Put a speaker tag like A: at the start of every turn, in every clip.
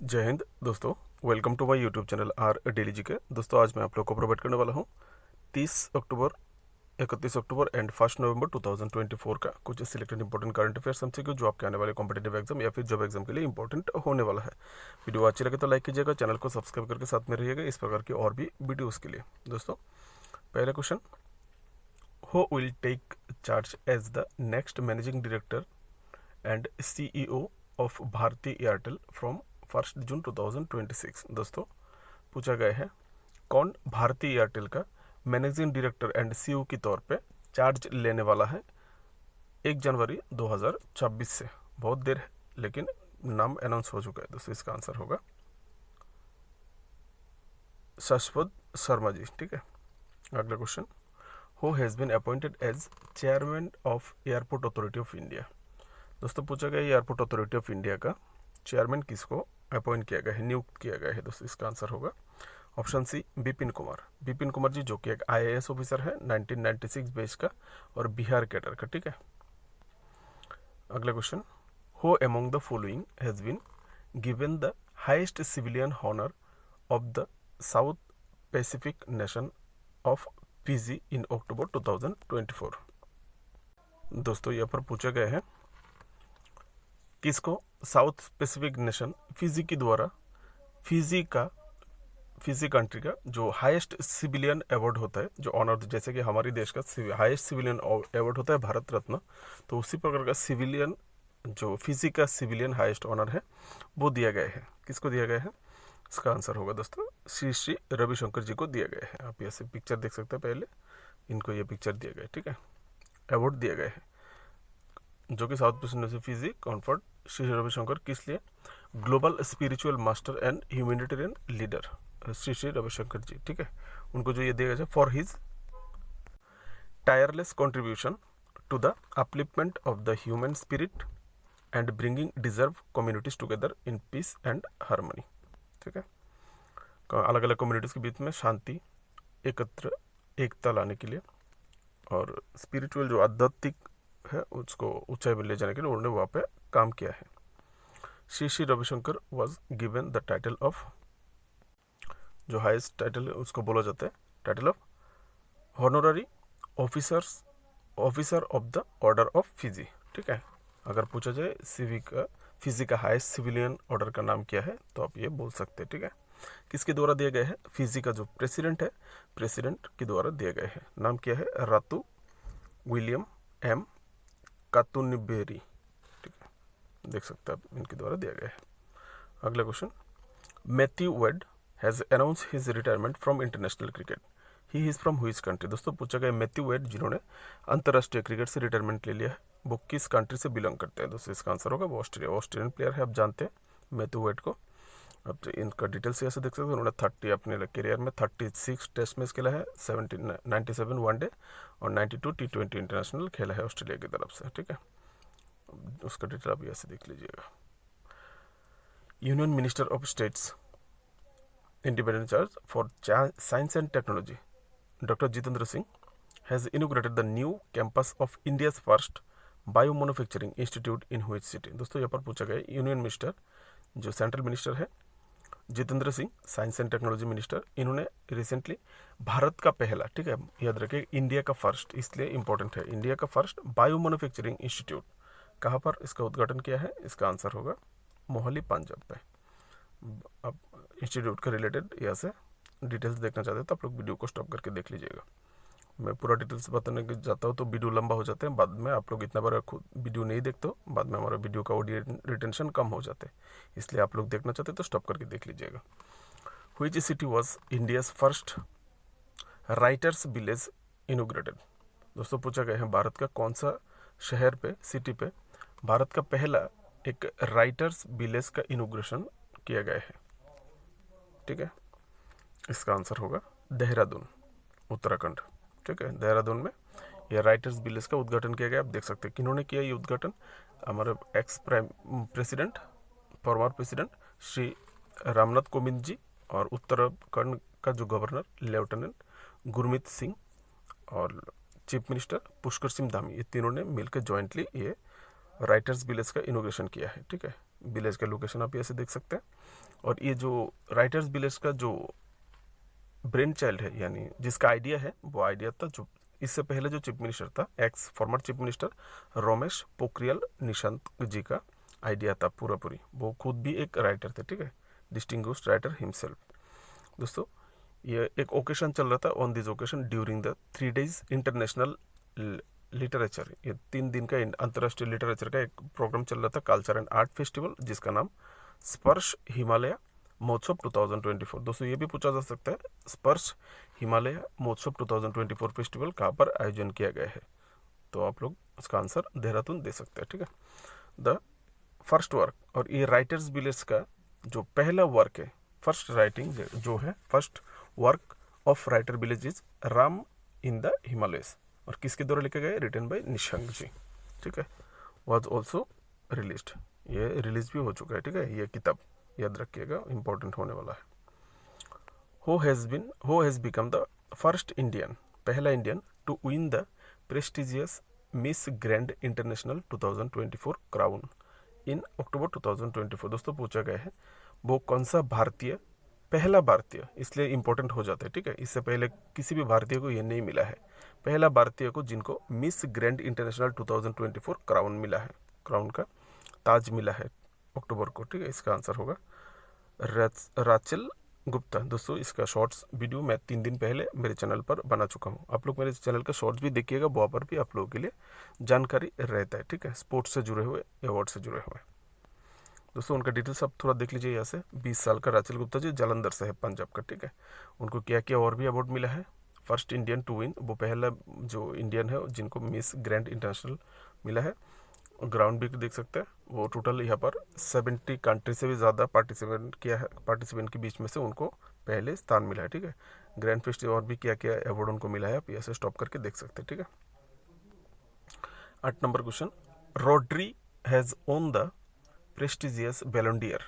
A: जय हिंद दोस्तों। Welcome to my YouTube channel R daily G K. दोस्तों आज मैं आप लोग को प्रोवाइड करने वाला हूँ 30 अक्टूबर 31 अक्टूबर एंड 1 नवंबर 2024 का कुछ selected important current affairs MCQ जो आपके आने वाले कॉम्पिटेटिव एग्जाम या फिर जॉब एग्जाम के लिए इंपॉर्टेंट होने वाला है। वीडियो अच्छी लगे तो लाइक कीजिएगा, चैनल को सब्सक्राइब करके साथ में रहिएगा इस प्रकार की और भी वीडियोज़ के लिए। दोस्तों पहला question, who will take charge as the next managing director and CEO of Bharti Airtel from 1 June 2026। दोस्तों पूछा गया है कौन भारती एयरटेल का मैनेजिंग डायरेक्टर एंड CEO के तौर पे चार्ज लेने वाला है 1 जनवरी 2026 से। बहुत देर है लेकिन नाम अनाउंस हो चुका है। दोस्तों इसका आंसर होगा शाश्वत शर्मा जी। ठीक है, अगला question, who has been appointed as chairman of airport authority of India. दोस्तों पूछा गया एयरपोर्ट अथॉरिटी ऑफ इंडिया का चेयरमैन किसको अपॉइंट किया गया है, नियुक्त किया गया है। दोस्तों इसका आंसर होगा ऑप्शन सी बिपिन कुमार। बिपिन कुमार जी जो कि एक IAS ऑफिसर है 1996 बैच का और बिहार कैडर का। ठीक है, अगला question, who among the following has been given the highest civilian honour of the South Pacific nation of Fiji in October 2024। दोस्तों यहाँ पर पूछा गया है किसको साउथ पैसिफिक नेशन फिजी के द्वारा फिजी कंट्री का जो हाईएस्ट सिविलियन अवार्ड होता है, जो ऑनर, जैसे कि हमारे देश का हाईएस्ट सिविलियन अवार्ड होता है भारत रत्न, तो उसी प्रकार का सिविलियन जो फिजी का सिविलियन हाईएस्ट ऑनर है वो दिया गया है। किसको दिया गया है? इसका आंसर होगा दोस्तों श्री श्री रविशंकर जी को दिया गया है। आप ऐसे पिक्चर देख सकते हैं, पहले इनको ये पिक्चर दिया गया है। ठीक है, अवार्ड दिया गया है जो कि साउथ पैसिफिक से फिजी कॉन्फर्ट श्री रविशंकर, किस लिए? Global spiritual master and humanitarian leader Shri Shri Ravishankar ji. ठीक है, उनको जो ये दिया गया for his tireless contribution to the upliftment of the human spirit and bringing डिजर्व communities together in peace and harmony. ठीक है, अलग अलग कम्युनिटीज़ के बीच में शांति, एकता लाने के लिए और स्पिरिचुअल जो आध्यात्मिक है उसको ऊंचाई में ले जाने के लिए उन्होंने वहाँ पे काम किया है। Shri Shri Ravishankar was given the title of, जो हाईएस्ट टाइटल है उसको बोला जाता है title of honorary officer of the order of Fiji. ठीक है, अगर पूछा जाए फिजी का हाईएस्ट सिविलियन ऑर्डर का नाम क्या है तो आप ये बोल सकते हैं। ठीक है, किसके द्वारा दिया गया है? फिजी का जो प्रेसिडेंट है, प्रेसिडेंट के द्वारा दिया गया है। नाम क्या है? Ratu William M Katonivere. ठीक है, देख सकते हैं आप, इनके द्वारा दिया गया है। अगला question, Matthew Wade has announce his retirement from international cricket, he is from which country. दोस्तों पूछा गया मैथ्यू वेड जिन्होंने अंतर्राष्ट्रीय क्रिकेट से रिटायरमेंट ले लिया है वो किस कंट्री से बिलोंग करते हैं? दोस्तों इसका आंसर होगा वो ऑस्ट्रेलियन प्लेयर है, आप जानते हैं मैथ्यू वेड को। अब इनका डिटेल्स ऐसे देख सकते हैं, उन्होंने 30 अपने करियर में 36 टेस्ट मैच खेला है, 97 वनडे और 92 T20 इंटरनेशनल खेला है ऑस्ट्रेलिया की तरफ से। ठीक है, उसका डिटेल आप ऐसे देख लीजिएगा। Union minister of states independent charge for science and technology doctor Jitendra Singh has inaugurated the new campus of India's first bio manufacturing institute in which city. दोस्तों यहाँ पर पूछा गया यूनियन मिनिस्टर जो सेंट्रल मिनिस्टर है Jitendra Singh, science and technology minister, इन्होंने recently Bharat का पहला, ठीक है याद रखिए इंडिया का फर्स्ट, इसलिए इंपॉर्टेंट है, इंडिया का फर्स्ट बायो मैन्युफैक्चरिंग इंस्टीट्यूट कहाँ पर इसका उद्घाटन किया है? इसका आंसर होगा मोहाली पंजाब पे। अब इंस्टीट्यूट का रिलेटेड यहाँ से डिटेल्स देखना चाहते हैं तो आप लोग वीडियो को स्टॉप करके देख लीजिएगा। मैं पूरा डिटेल्स बताने के जाता हूँ तो वीडियो लंबा हो जाते हैं, बाद में आप लोग इतना बार खुद वीडियो नहीं देखते हो, बाद में हमारा वीडियो का ऑडियो रिटेंशन कम हो जाते हैं, इसलिए आप लोग देखना चाहते हैं तो स्टॉप करके देख लीजिएगा। Which city was India's first writers village inaugurated. दोस्तों पूछा गया है भारत का कौन सा शहर पे, सिटी पे भारत का पहला एक राइटर्स विलेज का इनोग्रेशन किया गया है? ठीक है, इसका आंसर होगा देहरादून, उत्तराखंड। ठीक है, देहरादून में ये राइटर्स विलेज का उद्घाटन किया गया। आप देख सकते हैं किन्होंने किया ये उद्घाटन? हमारे ex prime president, former president Shri Ramnath Kovind ji और उत्तराखंड का जो गवर्नर लेफ्टिनेंट गुरमीत सिंह और चीफ मिनिस्टर पुष्कर सिंह धामी, ये तीनों ने मिलकर जॉइंटली ये राइटर्स विलेज का इनोग्रेशन किया है। ठीक है, विलेज का लोकेशन आप ऐसे देख सकते हैं और ये जो राइटर्स विलेज का जो ब्रेन चाइल्ड है, यानी जिसका आइडिया है, वो आइडिया था जो इससे पहले जो चीफ मिनिस्टर था, ex former chief minister Ramesh Pokhriyal Nishank ji का आइडिया था पूरा पूरी। वो खुद भी एक राइटर थे, ठीक है, डिस्टिंग्विश्ड राइटर हिमसेल्फ। दोस्तों ये एक ओकेशन चल रहा था, on this occasion during the 3 days international literature, ये 3 दिन का अंतर्राष्ट्रीय लिटरेचर का एक प्रोग्राम चल रहा था, कल्चर एंड आर्ट फेस्टिवल, जिसका नाम स्पर्श हिमालय महोत्सव 2024। दोस्तों ये भी पूछा जा सकता है, स्पर्श हिमालय महोत्सव 2024 फेस्टिवल कहाँ पर आयोजन किया गया है, तो आप लोग उसका आंसर देहरादून दे सकते हैं, ठीक है। द फर्स्ट वर्क, और ये राइटर्स विलेज का जो पहला वर्क है, फर्स्ट राइटिंग जो है, first work of writer village is Ram in the Himalayas, और किसके द्वारा लिखा गया है, रिटन बाय निशंक जी, ठीक है। वाज ऑल्सो रिलीज्ड, ये रिलीज भी हो चुका है, ठीक है, ये किताब याद रखिएगा, इंपॉर्टेंट होने वाला है। Who has become the first Indian, पहला Indian to win the prestigious Miss Grand International 2024 crown in October 2024। दोस्तों पूछा गया है वो कौन सा भारतीय, पहला भारतीय, इसलिए इंपॉर्टेंट हो जाता है, ठीक है, इससे पहले किसी भी भारतीय को ये नहीं मिला है, पहला भारतीय को जिनको मिस ग्रैंड इंटरनेशनल 2024 क्राउन मिला है, क्राउन का ताज मिला है अक्टूबर को, ठीक है। इसका आंसर होगा राचेल गुप्ता। दोस्तों इसका शॉर्ट्स वीडियो मैं 3 दिन पहले मेरे चैनल पर बना चुका हूँ, आप लोग मेरे चैनल का शॉर्ट्स भी देखिएगा, वहाँ पर भी आप लोगों के लिए जानकारी रहता है, ठीक है, स्पोर्ट्स से जुड़े हुए, अवार्ड से जुड़े हुए। दोस्तों उनका डिटेल्स आप थोड़ा देख लीजिए यहाँ से। 20 साल का राचेल गुप्ता जी, जालंधर से है, पंजाब का, ठीक है। उनको क्या क्या और भी अवार्ड मिला है, फर्स्ट इंडियन टू विन, वो पहला जो इंडियन है जिनको मिस ग्रैंड इंटरनेशनल मिला है। ग्राउंड भी देख सकते हैं, वो टोटल यहाँ पर 70 कंट्री से भी ज़्यादा पार्टिसिपेंट किया है, पार्टिसिपेंट के बीच में से उनको पहले स्थान मिला है, ठीक है। ग्रैंड फेस्टिवल और भी क्या क्या अवार्ड उनको मिला है, आप ऐसे स्टॉप करके देख सकते हैं, ठीक है। 8 number question, Rodri has won the prestigious Ballon d'Or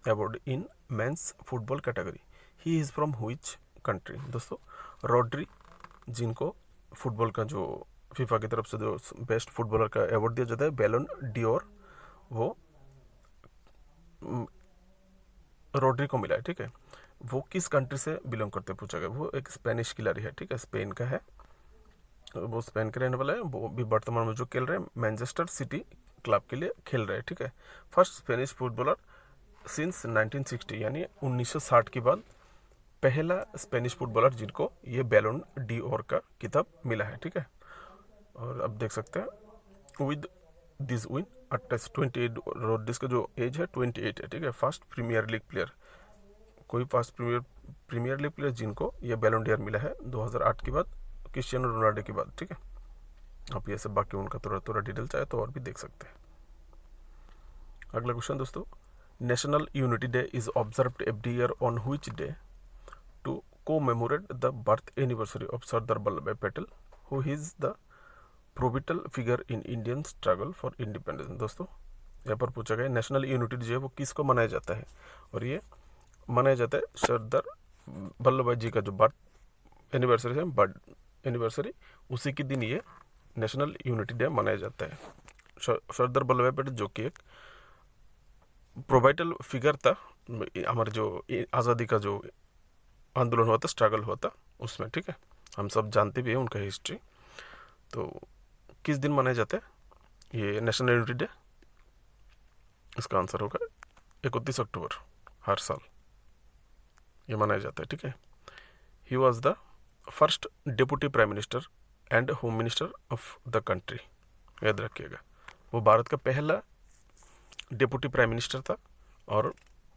A: award in men's football category, he is from which country. दोस्तों रोड्री जिनको फुटबॉल का जो फीफा की तरफ से जो बेस्ट फुटबॉलर का अवार्ड दिया जाता है बैलन ड'Or, वो रोड्री को मिला है, ठीक है। वो किस कंट्री से बिलोंग करते पूछा गया, वो एक स्पेनिश खिलाड़ी है, ठीक है, स्पेन का है, वो स्पेन के रहने वाला है, वो भी वर्तमान में जो खेल रहे हैं मैनचेस्टर सिटी क्लब के लिए खेल रहे हैं, ठीक है। फर्स्ट स्पेनिश फुटबॉलर सिंस 1960, यानी 1960 के बाद पहला स्पेनिश फुटबॉलर जिनको ये बैलन ड'Or का किताब मिला है, ठीक है। और अब देख सकते हैं with this win attach 28, Rodriguez का जो एज है 28 है, ठीक है। फर्स्ट प्रीमियर लीग प्लेयर, कोई फर्स्ट प्रीमियर लीग प्लेयर जिनको ये बैलन ड'Or मिला है 2008 के बाद, क्रिस्टियानो रोनाल्डो के बाद, ठीक है। आप ये सब बाकी उनका थोड़ा डिटेल चाहे तो और भी देख सकते हैं। अगला क्वेश्चन दोस्तों, National Unity Day is observed every year on which day to commemorate the birth anniversary of Sardar Vallabhbhai Patel, who is the pivotal figure in Indian struggle for independence. दोस्तों यहाँ पर पूछा गया नेशनल यूनिटी डे वो किसको मनाया जाता है, और ये मनाया जाता है सरदार वल्लभ भाई जी का जो बर्थ एनिवर्सरी है, बर्थ एनिवर्सरी, उसी के दिन ये नेशनल यूनिटी डे मनाया जाता है। सरदार वल्लभ भाई पटेल जो कि एक प्रोवाइटल फिगर था हमारे जो आज़ादी का जो आंदोलन हुआ था, स्ट्रगल हुआ था उसमें, ठीक है, हम सब जानते भी हैं उनका हिस्ट्री। तो किस दिन मनाया जाता है ये नेशनल यूनिटी डे, इसका आंसर होगा 31 अक्टूबर, हर साल ये मनाया जाता है, ठीक है। He was the first deputy prime minister and home minister of the country, याद रखिएगा, वो भारत का पहला डिप्टी प्राइम मिनिस्टर था और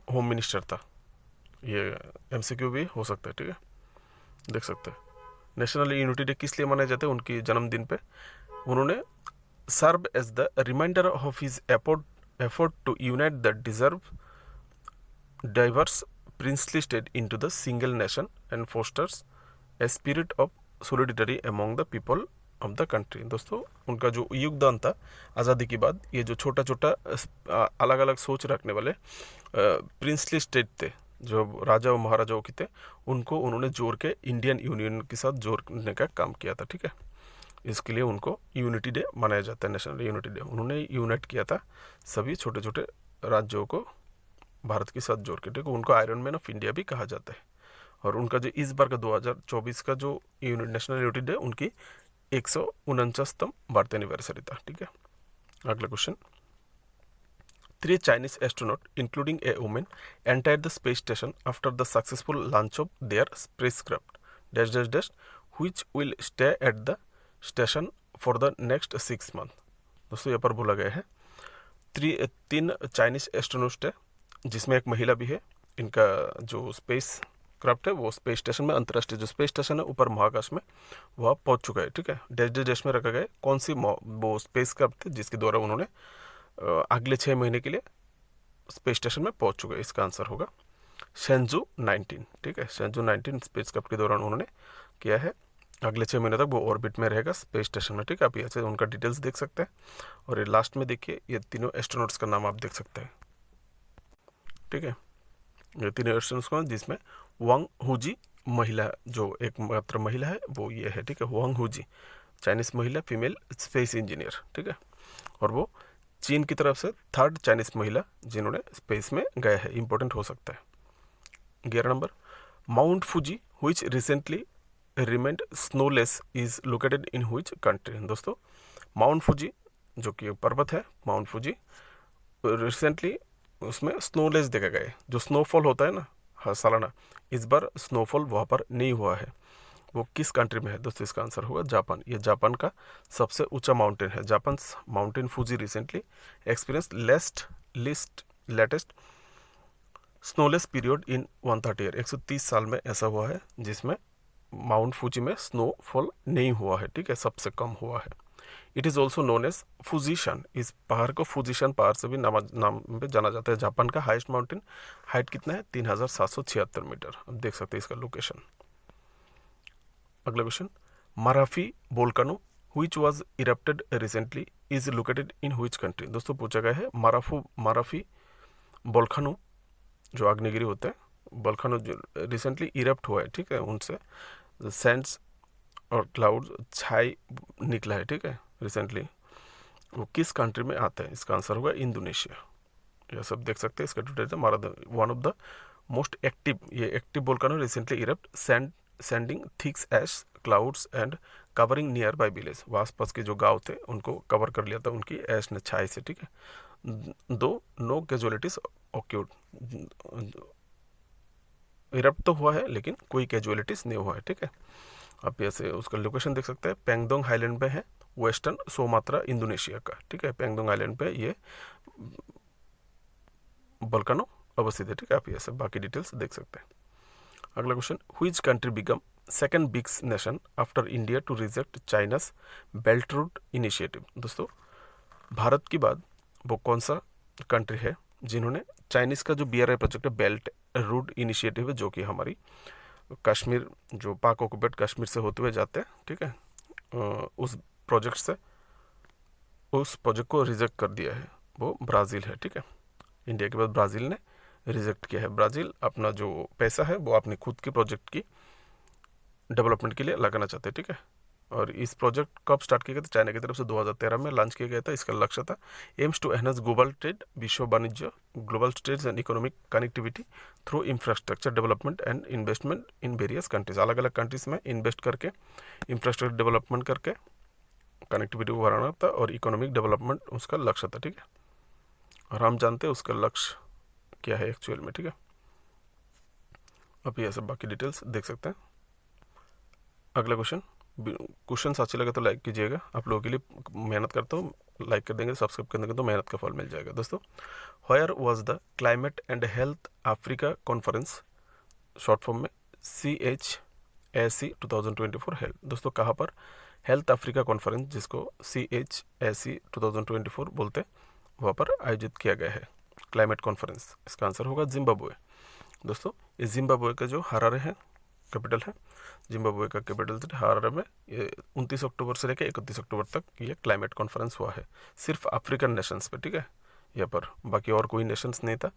A: होम मिनिस्टर था। ये MCQ भी हो सकता है, ठीक है, देख सकते हैं। नेशनल यूनिटी डे किस लिए मनाया जाता है, उनकी जन्मदिन पे उन्होंने serve as the reminder of his effort to unite the deserve diverse princely state into the single nation and fosters a spirit of solidity among the people of the country. दोस्तों उनका जो योगदान था आज़ादी के बाद, ये जो छोटा छोटा अलग अलग सोच रखने वाले प्रिंसली स्टेट थे, जो राजा और महाराजाओं के थे, उनको उन्होंने जोड़ के इंडियन यूनियन के साथ जोड़ने का काम किया था, ठीक है। इसके लिए उनको यूनिटी डे मनाया जाता है, नेशनल यूनिटी डे। उन्होंने यूनाइट किया था सभी छोटे छोटे राज्यों को भारत के साथ जोड़ के, ठीक है। उनको आयरन मैन ऑफ इंडिया भी कहा जाता है। और उनका जो इस बार का 2024 का जो नेशनल यूनिटी डे, उनकी 149वीं बर्थ एनिवर्सरी था, ठीक है। अगला question, 3 Chinese astronauts, including a woman, entered the space station after the successful launch of their spacecraft dash dash dash, which will stay at the station for the next 6 months। दोस्तों यहाँ पर बोला गया है 3 चाइनीस एस्ट्रोनॉट है, जिसमें एक महिला भी है। इनका जो स्पेस क्राफ्ट है वो स्पेस स्टेशन में, अंतर्राष्ट्रीय जो स्पेस स्टेशन है ऊपर महाकाश में, वह पहुंच चुका है, ठीक है। डैश डैश डैश में रखा गया है कौन सी वो स्पेस क्राफ्ट थी जिसके द्वारा उन्होंने अगले 6 महीने के लिए स्पेस स्टेशन में पहुंच चुके हैं। इसका आंसर होगा शेंजू 19, ठीक है। शेंजू 19 स्पेस क्राफ्ट के दौरान उन्होंने किया है। अगले 6 महीने तक वो ऑर्बिट में रहेगा स्पेस स्टेशन में, ठीक है। आप यहाँ से उनका डिटेल्स देख सकते हैं। और ये लास्ट में देखिए, ये तीनों एस्ट्रोनॉट्स का नाम आप देख सकते हैं, ठीक है। ये तीनों एस्ट्रोनॉट्स कौन, जिसमें वांग हुजी महिला, जो एक मात्र महिला है वो ये है, ठीक है। वांग हुजी चाइनीस महिला, फीमेल स्पेस इंजीनियर, ठीक है। और वो चीन की तरफ से 3rd चाइनीस महिला जिन्होंने स्पेस में गए हैं, इंपॉर्टेंट हो सकता है। 11 number, Mount Fuji which recently remained snowless is located in which country. दोस्तों माउंट फूजी जो कि पर्वत है, माउंट फूजी रिसेंटली उसमें स्नोलेस देखा गया है। जो स्नोफॉल होता है ना हर सालाना, इस बार स्नोफॉल वहाँ पर नहीं हुआ है। वो किस कंट्री में है दोस्तों? इसका आंसर होगा जापान। ये जापान का सबसे ऊंचा माउंटेन है। Japan mountain Fuji recently experience latest snowless period in 130 year. 130 साल में ऐसा हुआ है जिसमें माउंट फूजी में स्नोफॉल नहीं हुआ है, ठीक है, सबसे कम हुआ है। It is also known as Fujisan. इस पहाड़ को फुजीशन पहाड़ से भी नाम पे जाना जाता है। जापान का हाईएस्ट माउंटेन हाइट कितना है? 3776 मीटर। अब देख सकते हैं इसका लोकेशन। अगला question, Marapi volcano which was erupted recently is located in which country. दोस्तों पूछा गया है माराफी वोल्केनो जो आग्नेयगिरी होता है, वोल्केनो जो रिसेंटली इरप्ट हुआ है, ठीक है, उनसे सैंड्स और क्लाउड छाई निकला है, ठीक है, रिसेंटली। वो किस कंट्री में आता है? इसका आंसर होगा इंडोनेशिया। यह सब देख सकते हैं। इसका detail one of the most active, ये active volcano recently erupt sending thicks ash clouds and covering nearby village. वो आसपास के जो गांव थे उनको कवर कर लिया था उनकी ऐश ने, छाई से, ठीक है। दो नो कैजुअलिटीज ऑक्यूर्ड, इरप्ट तो हुआ है लेकिन कोई कैजुअलिटीज नहीं हुआ है, ठीक है। आप ऐसे उसका लोकेशन देख सकते हैं। पेंगडोंग हाईलैंड पे है, वेस्टर्न सोमात्रा इंडोनेशिया का, ठीक है। पेंगडोंग आइलैंड पे ये वोल्केनो अवस्थित है, ठीक है। आप ये सब बाकी डिटेल्स देख सकते हैं। अगला question, which country become second biggest nation after India to reject China's belt road initiative. दोस्तों भारत के बाद वो कौन सा कंट्री है जिन्होंने चाइनीज का जो BRI प्रोजेक्ट है, बेल्ट रूट इनिशिएटिव है, जो कि हमारी कश्मीर, जो पाक ऑक्युपाइड कश्मीर से होते हुए जाते हैं, ठीक है, उस प्रोजेक्ट को रिजेक्ट कर दिया है, वो ब्राज़ील है, ठीक है। इंडिया के बाद ब्राज़ील ने रिजेक्ट किया है। ब्राज़ील अपना जो पैसा है वो अपने खुद के प्रोजेक्ट की डेवलपमेंट के लिए लगाना चाहते हैं, ठीक है। और इस प्रोजेक्ट कब स्टार्ट किया गया था? चाइना की तरफ से 2013 में लॉन्च किया गया था। इसका लक्ष्य था aims to enhance global trade, विश्व वाणिज्य, global trade and economic connectivity through infrastructure development and investment in various countries. अलग अलग कंट्रीज में इन्वेस्ट करके, इंफ्रास्ट्रक्चर डेवलपमेंट करके कनेक्टिविटी को बढ़ाना था और इकोनॉमिक डेवलपमेंट उसका लक्ष्य था, ठीक है। और हम जानते हैं उसका लक्ष्य क्या है एक्चुअल में, ठीक है। अब ये सब बाकी डिटेल्स देख सकते हैं। अगला क्वेश्चन अच्छे लगे तो लाइक कीजिएगा। आप लोगों के लिए मेहनत करता हूँ, लाइक कर देंगे, सब्सक्राइब कर देंगे तो मेहनत का फल मिल जाएगा। दोस्तों, where was the climate and health Africa conference, short form में CHAC 2024 हेल्ड। दोस्तों कहाँ पर हेल्थ अफ्रीका कॉन्फ्रेंस, जिसको CHAC 2024 बोलते हैं, वहाँ पर आयोजित किया गया है क्लाइमेट कॉन्फ्रेंस। इसका आंसर होगा जिम्बाब्वे। दोस्तों ये जिम्बाब्वे का जो हरारे है कैपिटल है, जिम्बाब्वे का कैपिटल हरारे में, ये 29 अक्टूबर से लेकर 31 अक्टूबर तक ये क्लाइमेट कॉन्फ्रेंस हुआ है, सिर्फ अफ्रीकन नेशंस पे, ठीक है, यहाँ पर बाकी और कोई नेशंस नहीं था।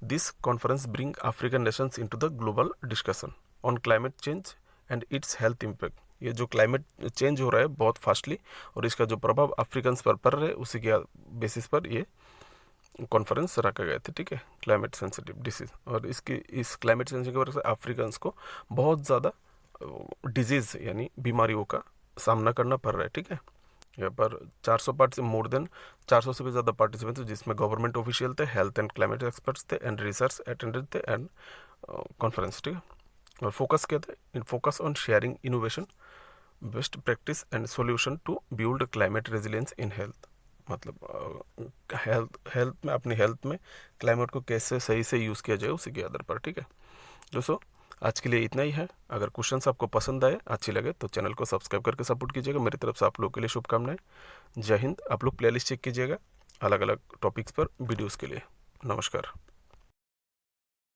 A: This conference bring African Nations into the global discussion on climate change and it's health impact. ये जो क्लाइमेट चेंज हो रहा है बहुत फास्टली और इसका जो प्रभाव अफ्रीकन पर पड़ रहा है, उसी के बेसिस पर ये कॉन्फ्रेंस रखे गए थे, ठीक है, क्लाइमेट सेंसिटिव डिसीज़। और इस क्लाइमेट चेंज की वजह से अफ्रीकन्स को बहुत ज़्यादा डिजीज़ यानी बीमारियों का सामना करना पड़ रहा है, ठीक है। यहाँ पर 400 से भी ज़्यादा पार्टिसिपेंट्स, जिसमें गवर्नमेंट ऑफिशियल थे, हेल्थ एंड क्लाइमेट एक्सपर्ट्स थे, एंड रिसर्च अटेंडेड थे, एंड कॉन्फ्रेंस, ठीक है। और फोकस क्या थे? In focus on sharing innovation, best practice and solution to build climate resilience in health. मतलब हेल्थ में, अपनी हेल्थ में क्लाइमेट को कैसे सही से यूज़ किया जाए उसी के आधार पर, ठीक है। दोस्तों आज के लिए इतना ही है। अगर क्वेश्चंस आपको पसंद आए, अच्छी लगे, तो चैनल को सब्सक्राइब करके सपोर्ट कीजिएगा। मेरी तरफ से आप लोगों के लिए शुभकामनाएं। जय हिंद। आप लोग प्लेलिस्ट चेक कीजिएगा अलग अलग टॉपिक्स पर वीडियोस के लिए। नमस्कार।